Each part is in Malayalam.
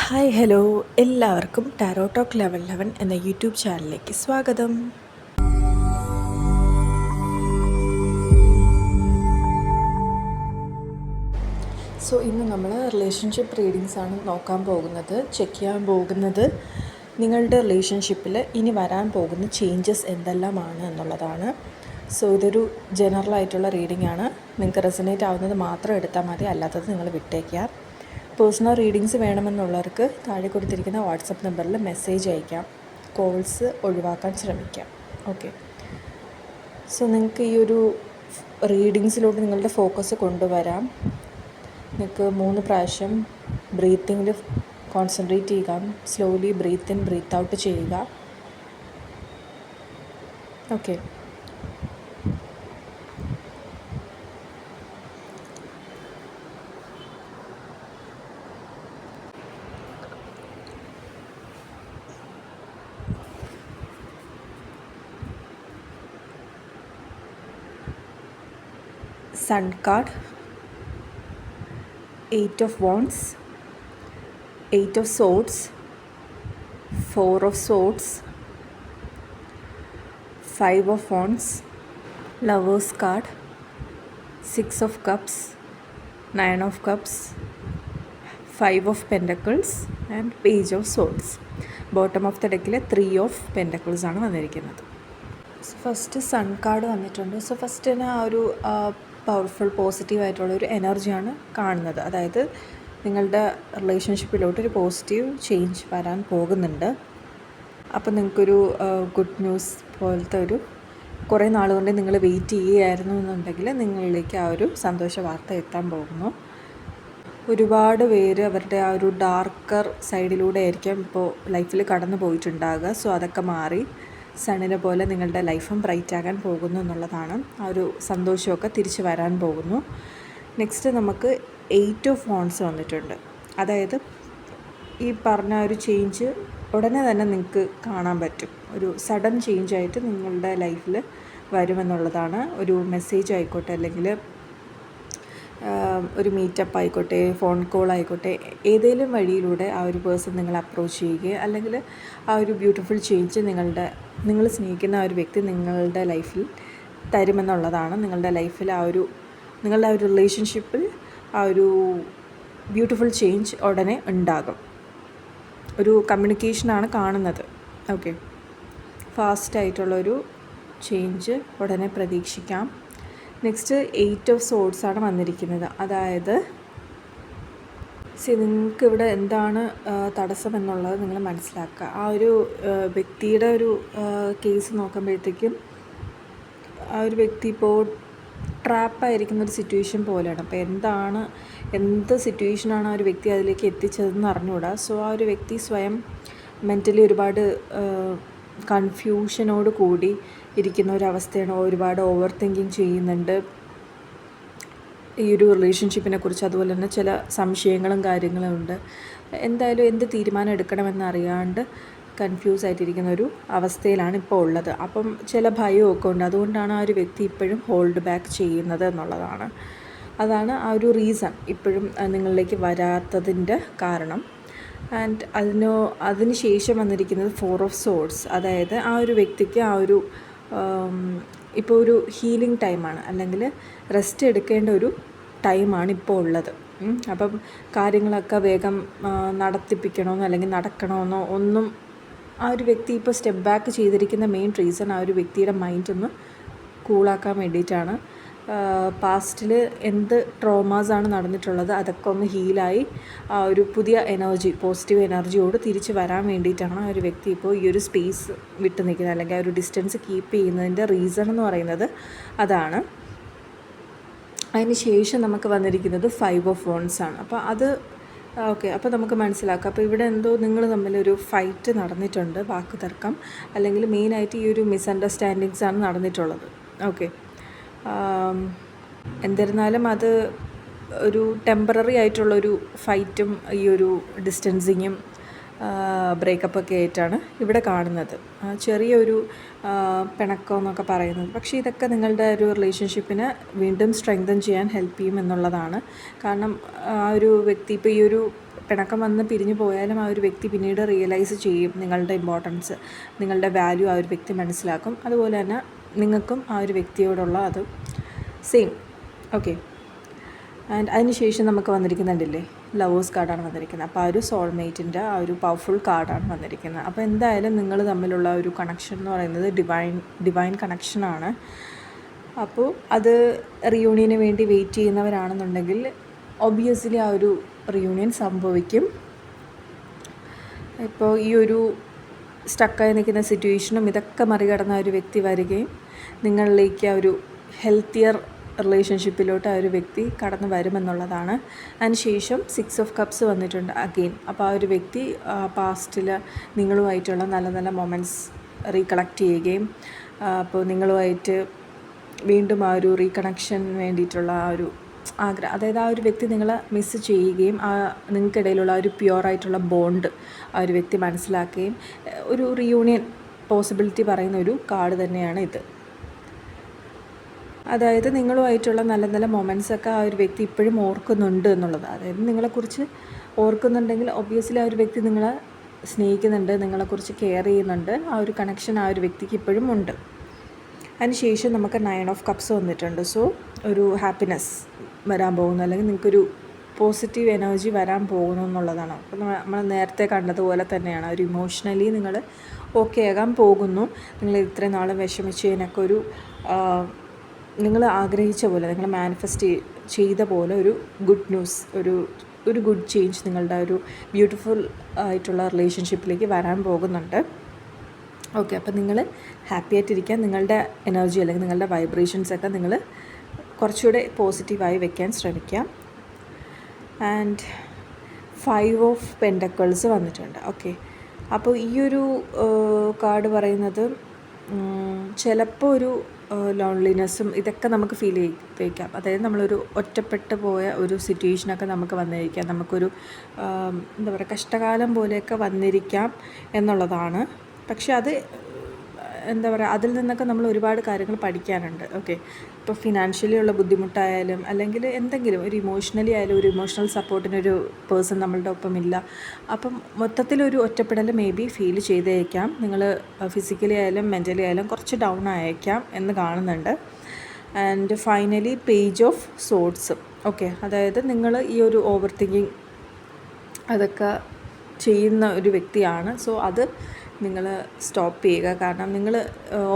ഹായ് ഹലോ എല്ലാവർക്കും ടാരോ ടോക്ക് ലെവൽ 11 എന്ന യൂട്യൂബ് ചാനലിലേക്ക് സ്വാഗതം. ഇന്ന് നമ്മൾ റിലേഷൻഷിപ്പ് റീഡിങ്സ് ആണ് നോക്കാൻ പോകുന്നത്, ചെക്ക് ചെയ്യാൻ പോകുന്നത് നിങ്ങളുടെ റിലേഷൻഷിപ്പിൽ ഇനി വരാൻ പോകുന്ന ചേഞ്ചസ് എന്തെല്ലാമാണ് എന്നുള്ളതാണ്. ഇതൊരു ജനറൽ ആയിട്ടുള്ള റീഡിംഗ് ആണ്. നിങ്ങൾക്ക് റെസനേറ്റ് ആവുന്നത് മാത്രം എടുത്താൽ മതി, അല്ലാത്തത് നിങ്ങൾ വിട്ടേക്കുക. പേഴ്സണൽ റീഡിങ്സ് വേണമെന്നുള്ളവർക്ക് താഴെ കൊടുത്തിരിക്കുന്ന വാട്സപ്പ് നമ്പറിൽ മെസ്സേജ് അയക്കാം. കോൾസ് ഒഴിവാക്കാൻ ശ്രമിക്കാം. ഓക്കെ, നിങ്ങൾക്ക് ഈ ഒരു റീഡിങ്സിലോട്ട് നിങ്ങളുടെ ഫോക്കസ് കൊണ്ടുവരാം. നിങ്ങൾക്ക് 3 പ്രാവശ്യം ബ്രീത്തിങ്ങിൽ കോൺസെൻട്രേറ്റ് ചെയ്യുക. Slowly breathe in breathe out ചെയ്യുക. Okay, Sun card, 8 of Wands, 8 of Swords, 4 of Swords, 5 of Wands, Lovers card, 6 of Cups, 9 of Cups, 5 of Pentacles and Page of Swords. Bottom of the ഡെക്കിൽ 3 ഓഫ് പെൻറ്റക്കിൾസ് ആണ് വന്നിരിക്കുന്നത്. ഫസ്റ്റ് സൺ കാർഡ് വന്നിട്ടുണ്ട്. ഫസ്റ്റ് തന്നെ ആ ഒരു പവർഫുൾ പോസിറ്റീവായിട്ടുള്ളൊരു എനർജിയാണ് കാണുന്നത്. അതായത് നിങ്ങളുടെ റിലേഷൻഷിപ്പിലോട്ട് ഒരു പോസിറ്റീവ് ചേഞ്ച് വരാൻ പോകുന്നുണ്ട്. അപ്പം നിങ്ങൾക്കൊരു ഗുഡ് ന്യൂസ് പോലത്തെ ഒരു കുറേ നാളുകൊണ്ട് നിങ്ങൾ വെയിറ്റ് ചെയ്യുകയായിരുന്നു എന്നുണ്ടെങ്കിൽ നിങ്ങളിലേക്ക് ആ ഒരു സന്തോഷ വാർത്ത എത്താൻ പോകുന്നു. ഒരുപാട് പേര് അവരുടെ ആ ഒരു ഡാർക്കർ സൈഡിലൂടെ ആയിരിക്കും ഇപ്പോൾ ലൈഫിൽ കടന്നു പോയിട്ടുണ്ടാകുക. അതൊക്കെ മാറി സണ്ണിനെ പോലെ നിങ്ങളുടെ ലൈഫും ബ്രൈറ്റ് ആകാൻ പോകുന്നു എന്നുള്ളതാണ്. ആ ഒരു സന്തോഷമൊക്കെ തിരിച്ചു വരാൻ പോകുന്നു. നെക്സ്റ്റ് നമുക്ക് 8 ഓഫ് വാണ്ട്സ് വന്നിട്ടുണ്ട്. അതായത് ഈ പറഞ്ഞ ഒരു ചേഞ്ച് ഉടനെ തന്നെ നിങ്ങൾക്ക് കാണാൻ പറ്റും. ഒരു സഡൻ ചേഞ്ചായിട്ട് നിങ്ങളുടെ ലൈഫിൽ വരുമെന്നുള്ളതാണ്. ഒരു മെസ്സേജ് ആയിക്കോട്ടെ, അല്ലെങ്കിൽ ഒരു മീറ്റപ്പ് ആയിക്കോട്ടെ, ഫോൺ കോൾ ആയിക്കോട്ടെ, ഏതെങ്കിലും വഴിയിലൂടെ ആ ഒരു പേഴ്സൺ നിങ്ങളെ അപ്രോച്ച് ചെയ്യുകയോ അല്ലെങ്കിൽ ആ ഒരു ബ്യൂട്ടിഫുൾ ചേഞ്ച് നിങ്ങൾ സ്നേഹിക്കുന്ന ആ ഒരു വ്യക്തി നിങ്ങളുടെ ലൈഫിൽ തരുമെന്നുള്ളതാണ്. നിങ്ങളുടെ ലൈഫിൽ നിങ്ങളുടെ ആ ഒരു റിലേഷൻഷിപ്പിൽ ആ ഒരു ബ്യൂട്ടിഫുൾ ചേഞ്ച് ഉടനെ ഉണ്ടാകും. ഒരു കമ്മ്യൂണിക്കേഷനാണ് കാണുന്നത്. ഓക്കെ, ഫാസ്റ്റായിട്ടുള്ളൊരു ചേഞ്ച് ഉടനെ പ്രതീക്ഷിക്കാം. നെക്സ്റ്റ് 8 ഓഫ് സോഡ്സ് ആണ് വന്നിരിക്കുന്നത്. അതായത് നിങ്ങൾക്ക് ഇവിടെ എന്താണ് തടസ്സം എന്നുള്ളത് നിങ്ങൾ മനസ്സിലാക്കുക. ആ ഒരു വ്യക്തിയുടെ ഒരു കേസ് നോക്കുമ്പോഴത്തേക്കും ആ ഒരു വ്യക്തി ഇപ്പോൾ ട്രാപ്പായിരിക്കുന്നൊരു സിറ്റുവേഷൻ പോലെയാണ്. അപ്പോൾ എന്ത് സിറ്റുവേഷനാണ് ആ ഒരു വ്യക്തി അതിലേക്ക് എത്തിച്ചതെന്ന് അറിഞ്ഞുകൂടാ. ആ ഒരു വ്യക്തി സ്വയം മെൻ്റലി ഒരുപാട് കൺഫ്യൂഷനോട് കൂടി ഇരിക്കുന്ന ഒരവസ്ഥയാണ്. ഒരുപാട് ഓവർ തിങ്കിങ് ചെയ്യുന്നുണ്ട് ഈ ഒരു റിലേഷൻഷിപ്പിനെ കുറിച്ച്. അതുപോലെ തന്നെ ചില സംശയങ്ങളും കാര്യങ്ങളും ഉണ്ട്. എന്തായാലും എന്ത് തീരുമാനം എടുക്കണമെന്നറിയാണ്ട് കൺഫ്യൂസ് ആയിട്ടിരിക്കുന്ന ഒരു അവസ്ഥയിലാണ് ഇപ്പോൾ ഉള്ളത്. അപ്പം ചില ഭയമൊക്കെ ഉണ്ട്. അതുകൊണ്ടാണ് ആ ഒരു വ്യക്തി ഇപ്പോഴും ഹോൾഡ് ബാക്ക് ചെയ്യുന്നത് എന്നുള്ളതാണ്. അതാണ് ആ ഒരു റീസൺ ഇപ്പോഴും നിങ്ങളിലേക്ക് വരാത്തതിൻ്റെ കാരണം. ആൻഡ് അതിന് ശേഷം വന്നിരിക്കുന്നത് 4 ഓഫ് സോഡ്സ്. അതായത് ആ ഒരു വ്യക്തിക്ക് ആ ഒരു ഇപ്പോൾ ഒരു ഹീലിംഗ് ടൈമാണ്, അല്ലെങ്കിൽ റെസ്റ്റ് എടുക്കേണ്ട ഒരു ടൈമാണ് ഇപ്പോൾ ഉള്ളത്. അപ്പം കാര്യങ്ങളൊക്കെ വേഗം നടത്തിപ്പിക്കണമെന്നോ അല്ലെങ്കിൽ നടക്കണമെന്നോ ഒന്നും ആ ഒരു വ്യക്തി ഇപ്പോൾ സ്റ്റെപ്പ് ബാക്ക് ചെയ്തിരിക്കുന്ന മെയിൻ റീസൺ ആ ഒരു വ്യക്തിയുടെ മൈൻഡ് ഒന്ന് കൂളാക്കാൻ വേണ്ടിയിട്ടാണ്. പാസ്റ്റിൽ എന്ത് ട്രോമാസാണ് നടന്നിട്ടുള്ളത് അതൊക്കെ ഒന്ന് ഹീലായി ആ ഒരു പുതിയ എനർജി, പോസിറ്റീവ് എനർജിയോട് തിരിച്ച് വരാൻ വേണ്ടിയിട്ടാണ് ആ ഒരു വ്യക്തി ഇപ്പോൾ ഈ ഒരു സ്പേസ് വിട്ട് നിൽക്കുന്നത്, അല്ലെങ്കിൽ ആ ഒരു ഡിസ്റ്റൻസ് കീപ്പ് ചെയ്യുന്നതിൻ്റെ റീസൺ എന്ന് പറയുന്നത് അതാണ്. അതിന് ശേഷം നമുക്ക് വന്നിരിക്കുന്നത് 5 ഓഫ് വാണ്ട്സ് ആണ്. അപ്പോൾ അത് ഓക്കെ, അപ്പോൾ നമുക്ക് മനസ്സിലാക്കാം. അപ്പോൾ ഇവിടെ എന്തോ നിങ്ങൾ തമ്മിലൊരു ഫൈറ്റ് നടന്നിട്ടുണ്ട്, വാക്ക് തർക്കം, അല്ലെങ്കിൽ മെയിനായിട്ട് ഈ ഒരു മിസ്അണ്ടർസ്റ്റാൻഡിങ്സ് ആണ് നടന്നിട്ടുള്ളത്. ഓക്കെ, എന്നിരുന്നാലും അത് ഒരു ടെമ്പററി ആയിട്ടുള്ളൊരു ഫൈറ്റും ഈ ഒരു ഡിസ്റ്റൻസിങ്ങും ബ്രേക്കപ്പൊക്കെ ആയിട്ടാണ് ഇവിടെ കാണുന്നത്. ചെറിയൊരു പിണക്കം എന്നൊക്കെ പറയുന്നത്. പക്ഷേ ഇതൊക്കെ നിങ്ങളുടെ ഒരു റിലേഷൻഷിപ്പിനെ വീണ്ടും സ്ട്രെങ്തൻ ചെയ്യാൻ ഹെൽപ്പ് ചെയ്യും എന്നുള്ളതാണ്. കാരണം ആ ഒരു വ്യക്തി ഇപ്പോൾ ഈ ഒരു പിണക്കം വന്ന് പിരിഞ്ഞു പോയാലും ആ ഒരു വ്യക്തി പിന്നീട് റിയലൈസ് ചെയ്യും നിങ്ങളുടെ ഇമ്പോർട്ടൻസ്, നിങ്ങളുടെ വാല്യൂ ആ ഒരു വ്യക്തി മനസ്സിലാക്കും. അതുപോലെ തന്നെ നിങ്ങൾക്കും ആ ഒരു വ്യക്തിയോടുള്ള അത് സെയിം. ഓക്കെ, ആൻഡ് അതിന് ശേഷം നമുക്ക് വന്നിരിക്കുന്നുണ്ടല്ലേ ലവേഴ്സ് കാർഡാണ് വന്നിരിക്കുന്നത്. അപ്പോൾ ആ ഒരു സോൾമേറ്റിൻ്റെ ആ ഒരു പവർഫുൾ കാർഡാണ് വന്നിരിക്കുന്നത്. അപ്പോൾ എന്തായാലും നിങ്ങൾ തമ്മിലുള്ള ഒരു കണക്ഷൻ എന്ന് പറയുന്നത് ഡിവൈൻ കണക്ഷനാണ്. അപ്പോൾ അത് റിയൂണിയന് വേണ്ടി വെയിറ്റ് ചെയ്യുന്നവരാണെന്നുണ്ടെങ്കിൽ ഒബ്വിയസ്ലി ആ ഒരു റിയൂണിയൻ സംഭവിക്കും. ഇപ്പോൾ ഈ ഒരു സ്റ്റക്കായി നിൽക്കുന്ന സിറ്റുവേഷനും ഇതൊക്കെ മറികടന്ന ഒരു വ്യക്തി വരികയും നിങ്ങളിലേക്ക് ആ ഒരു ഹെൽത്തിയർ റിലേഷൻഷിപ്പിലോട്ട് ആ ഒരു വ്യക്തി കടന്നു വരുമെന്നുള്ളതാണ്. അതിനുശേഷം 6 ഓഫ് കപ്സ് വന്നിട്ടുണ്ട് അഗെയിൻ. അപ്പോൾ ആ ഒരു വ്യക്തി പാസ്റ്റിൽ നിങ്ങളുമായിട്ടുള്ള നല്ല നല്ല മൊമെൻറ്റ്സ് റീകളക്ട് ചെയ്യുകയും അപ്പോൾ നിങ്ങളുമായിട്ട് വീണ്ടും ആ ഒരു റീകണക്ഷൻ വേണ്ടിയിട്ടുള്ള ആ ഒരു ആഗ്രഹം, അതായത് ആ ഒരു വ്യക്തി നിങ്ങളെ മിസ്സ് ചെയ്യുകയും നിങ്ങൾക്കിടയിലുള്ള ആ ഒരു പ്യുവറായിട്ടുള്ള ബോണ്ട് ആ ഒരു വ്യക്തി മനസ്സിലാക്കുകയും ഒരു റിയൂണിയൻ പോസിബിലിറ്റി പറയുന്ന ഒരു കാർഡ് തന്നെയാണ് ഇത്. അതായത് നിങ്ങളുമായിട്ടുള്ള നല്ല നല്ല മൊമെൻറ്റ്സൊക്കെ ആ ഒരു വ്യക്തി ഇപ്പോഴും ഓർക്കുന്നുണ്ട് എന്നുള്ളത്. അതായത് നിങ്ങളെക്കുറിച്ച് ഓർക്കുന്നുണ്ടെങ്കിൽ ഒബ്വിയസ്ലി ആ ഒരു വ്യക്തി നിങ്ങളെ സ്നേഹിക്കുന്നുണ്ട്, നിങ്ങളെക്കുറിച്ച് കെയർ ചെയ്യുന്നുണ്ട്. ആ ഒരു കണക്ഷൻ ആ ഒരു വ്യക്തിക്ക് ഇപ്പോഴും ഉണ്ട്. അതിനുശേഷം നമുക്ക് 9 ഓഫ് കപ്സ് വന്നിട്ടുണ്ട്. സോ ഒരു ഹാപ്പിനെസ് വരാൻ പോകുന്നു, അല്ലെങ്കിൽ നിങ്ങൾക്കൊരു പോസിറ്റീവ് എനർജി വരാൻ പോകുന്നു എന്നുള്ളതാണ്. അപ്പോൾ നമ്മൾ നേരത്തെ കണ്ടതുപോലെ തന്നെയാണ് ഒരു ഇമോഷണലി നിങ്ങൾ ഓക്കെ ആകാൻ പോകുന്നു. നിങ്ങൾ ഇത്രയും നാൾ വിഷമിച്ചതിനൊക്കെ ഒരു നിങ്ങൾ ആഗ്രഹിച്ച പോലെ, നിങ്ങൾ മാനിഫെസ്റ്റ് ചെയ്ത പോലെ ഒരു ഗുഡ് ന്യൂസ്, ഒരു ഗുഡ് ചേഞ്ച് നിങ്ങളുടെ ഒരു ബ്യൂട്ടിഫുൾ ആയിട്ടുള്ള റിലേഷൻഷിപ്പിലേക്ക് വരാൻ പോകുന്നുണ്ട്. ഓക്കെ, അപ്പോൾ നിങ്ങൾ ഹാപ്പി ആയിട്ടിരിക്കാൻ നിങ്ങളുടെ എനർജി അല്ലെങ്കിൽ നിങ്ങളുടെ വൈബ്രേഷൻസൊക്കെ നിങ്ങൾ കുറച്ചുകൂടെ പോസിറ്റീവായി വെക്കാൻ ശ്രമിക്കാം. ആൻഡ് 5 ഓഫ് പെൻറ്റക്കിൾസ് വന്നിട്ടുണ്ട്. ഓക്കെ, അപ്പോൾ ഈ ഒരു കാർഡ് പറയുന്നത് ചിലപ്പോൾ ഒരു ലോൺലിനെസ്സും ഇതൊക്കെ നമുക്ക് ഫീൽ ചെയ്തേക്കാം. അതായത് നമ്മളൊരു ഒറ്റപ്പെട്ട് പോയ ഒരു സിറ്റുവേഷനൊക്കെ നമുക്ക് വന്നിരിക്കാം, നമുക്കൊരു എന്താ പറയുക കഷ്ടകാലം പോലെയൊക്കെ വന്നിരിക്കാം എന്നുള്ളതാണ്. പക്ഷെ അത് എന്താ പറയുക, അതിൽ നിന്നൊക്കെ നമ്മൾ ഒരുപാട് കാര്യങ്ങൾ പഠിക്കാനുണ്ട്. ഓക്കെ, ഇപ്പോൾ ഫിനാൻഷ്യലി ഉള്ള ബുദ്ധിമുട്ടായാലും അല്ലെങ്കിൽ എന്തെങ്കിലും ഒരു ഇമോഷണലി ആയാലും ഒരു ഇമോഷണൽ സപ്പോർട്ടിനൊരു പേഴ്സൺ നമ്മളുടെ ഒപ്പം ഇല്ല. അപ്പം മൊത്തത്തിലൊരു ഒറ്റപ്പെടൽ മേ ബി ഫീൽ ചെയ്തേക്കാം. നിങ്ങൾ ഫിസിക്കലി ആയാലും മെൻ്റലി ആയാലും കുറച്ച് ഡൗൺ ആയേക്കാം എന്ന് കാണുന്നുണ്ട്. And finally page of swords. Okay, അതായത് നിങ്ങൾ ഈ ഒരു ഓവർ തിങ്കിങ് അതൊക്കെ ചെയ്യുന്ന ഒരു വ്യക്തിയാണ്. സോ അത് നിങ്ങൾ സ്റ്റോപ്പ് ചെയ്യുക. കാരണം നിങ്ങൾ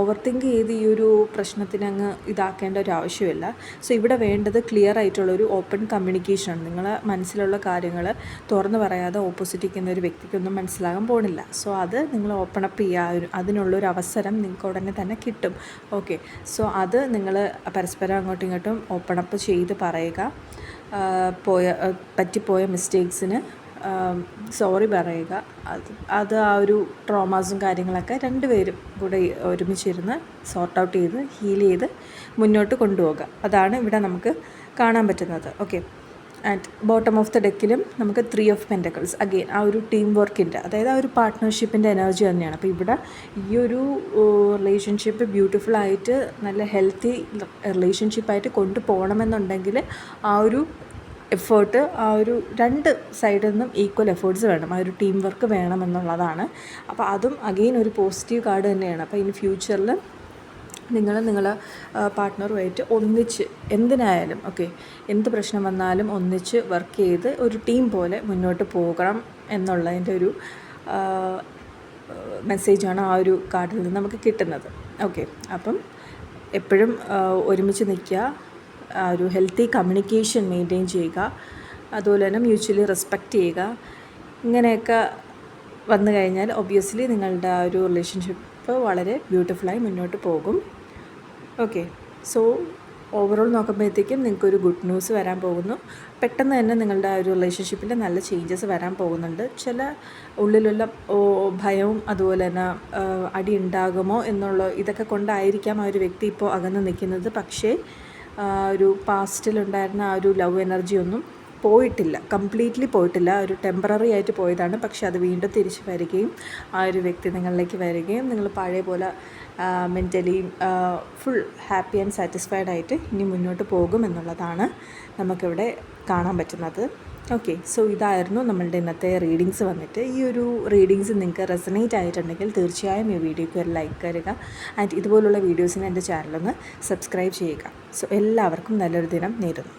ഓവർ തിങ്ക് ചെയ്ത് ഈ ഒരു പ്രശ്നത്തിന് അങ്ങ് ഇതാക്കേണ്ട ഒരു ആവശ്യമില്ല. സോ ഇവിടെ വേണ്ടത് ക്ലിയർ ആയിട്ടുള്ളൊരു ഓപ്പൺ കമ്മ്യൂണിക്കേഷനാണ്. നിങ്ങളെ മനസ്സിലുള്ള കാര്യങ്ങൾ തുറന്നു പറയാതെ ഓപ്പോസിറ്റ് ഇരിക്കുന്ന ഒരു വ്യക്തിക്കൊന്നും മനസ്സിലാകാൻ പോണില്ല. സോ അത് നിങ്ങൾ ഓപ്പൺ അപ്പ് ചെയ്യുക, അതിനുള്ളൊരു അവസരം നിങ്ങൾക്ക് ഉടനെ തന്നെ കിട്ടും. ഓക്കെ, സോ അത് നിങ്ങൾ പരസ്പരം അങ്ങോട്ടും ഇങ്ങോട്ടും ഓപ്പൺ അപ്പ് ചെയ്ത് പറയുക. പറ്റിപ്പോയ മിസ്റ്റേക്സിന് സോറി പറയുക. അത് ആ ഒരു ട്രോമാസും കാര്യങ്ങളൊക്കെ രണ്ടുപേരും കൂടെ ഒരുമിച്ചിരുന്ന് സോർട്ട് ഔട്ട് ചെയ്ത് ഹീൽ ചെയ്ത് മുന്നോട്ട് കൊണ്ടുപോകുക. അതാണ് ഇവിടെ നമുക്ക് കാണാൻ പറ്റുന്നത്. Okay, and bottom of the ഡെക്കിലും നമുക്ക് 3 ഓഫ് പെൻറ്റക്കിൾസ്. അഗെയിൻ ആ ഒരു ടീം വർക്കിൻ്റെ, അതായത് ആ ഒരു പാർട്ട്ണർഷിപ്പിൻ്റെ എനർജി തന്നെയാണ്. അപ്പോൾ ഇവിടെ ഈ ഒരു റിലേഷൻഷിപ്പ് ബ്യൂട്ടിഫുള്ളായിട്ട് നല്ല ഹെൽത്തി റിലേഷൻഷിപ്പായിട്ട് കൊണ്ടുപോകണമെന്നുണ്ടെങ്കിൽ ആ ഒരു എഫേർട്ട് ആ ഒരു 2 സൈഡിൽ നിന്നും ഈക്വൽ എഫേർട്സ് വേണം, ആ ഒരു ടീം വർക്ക് വേണമെന്നുള്ളതാണ്. അപ്പോൾ അതും അഗെയിൻ ഒരു പോസിറ്റീവ് കാർഡ് തന്നെയാണ്. അപ്പോൾ ഇൻ ഫ്യൂച്ചറിൽ നിങ്ങളെ പാർട്ട്ണറുമായിട്ട് ഒന്നിച്ച് എന്തിനായാലും ഓക്കെ, എന്ത് പ്രശ്നം വന്നാലും ഒന്നിച്ച് വർക്ക് ചെയ്ത് ഒരു ടീം പോലെ മുന്നോട്ട് പോകണം എന്നുള്ളതിൻ്റെ ഒരു മെസ്സേജാണ് ആ ഒരു കാർഡിൽ നിന്ന് നമുക്ക് കിട്ടുന്നത്. ഓക്കെ, അപ്പം എപ്പോഴും ഒരുമിച്ച് നിൽക്കുക, ഒരു ഹെൽത്തി കമ്മ്യൂണിക്കേഷൻ മെയിൻറ്റെയിൻ ചെയ്യുക, അതുപോലെ തന്നെ മ്യൂച്വലി റെസ്പെക്റ്റ് ചെയ്യുക. ഇങ്ങനെയൊക്കെ വന്നു കഴിഞ്ഞാൽ ഒബ്വിയസ്ലി നിങ്ങളുടെ ആ ഒരു റിലേഷൻഷിപ്പ് വളരെ ബ്യൂട്ടിഫുള്ളായി മുന്നോട്ട് പോകും. ഓക്കെ, സോ ഓവറോൾ നോക്കുമ്പോഴത്തേക്കും നിങ്ങൾക്കൊരു ഗുഡ് ന്യൂസ് വരാൻ പോകുന്നു. പെട്ടെന്ന് തന്നെ നിങ്ങളുടെ ആ ഒരു റിലേഷൻഷിപ്പിൽ നല്ല ചേഞ്ചസ് വരാൻ പോകുന്നുണ്ട്. ചില ഉള്ളിലുള്ള ഭയവും അതുപോലെ തന്നെ അടി ഉണ്ടാകുമോ എന്നുള്ള ഇതൊക്കെ കൊണ്ടായിരിക്കാം ആ ഒരു വ്യക്തി ഇപ്പോൾ അകന്ന് നിൽക്കുന്നത്. പക്ഷേ ഒരു പാസ്റ്റിലുണ്ടായിരുന്ന ആ ഒരു ലവ് എനർജി ഒന്നും പോയിട്ടില്ല, കംപ്ലീറ്റ്ലി പോയിട്ടില്ല. ഒരു ടെമ്പററി ആയിട്ട് പോയതാണ്. പക്ഷെ അത് വീണ്ടും തിരിച്ച് വരികയും ആ ഒരു വ്യക്തി നിങ്ങളിലേക്ക് വരികയും നിങ്ങൾ പഴയ പോലെ mentally full happy and satisfied ആയിട്ട് ഇനി മുന്നോട്ട് പോകും എന്നുള്ളതാണ് നമുക്കിവിടെ കാണാൻ പറ്റുന്നത്. ഓക്കെ, സോ ഇതായിരുന്നു നമ്മളുടെ ഇന്നത്തെ റീഡിങ്സ് വന്നിട്ട്. ഈ ഒരു റീഡിങ്സ് നിങ്ങൾക്ക് റെസനേറ്റ് ആയിട്ടുണ്ടെങ്കിൽ തീർച്ചയായും ഈ വീഡിയോയ്ക്ക് ഒരു ലൈക്ക് തരിക. ആൻഡ് ഇതുപോലുള്ള വീഡിയോസിന് എൻ്റെ ചാനലൊന്ന് സബ്സ്ക്രൈബ് ചെയ്യുക. സോ എല്ലാവർക്കും നല്ലൊരു ദിനം നേരുന്നു.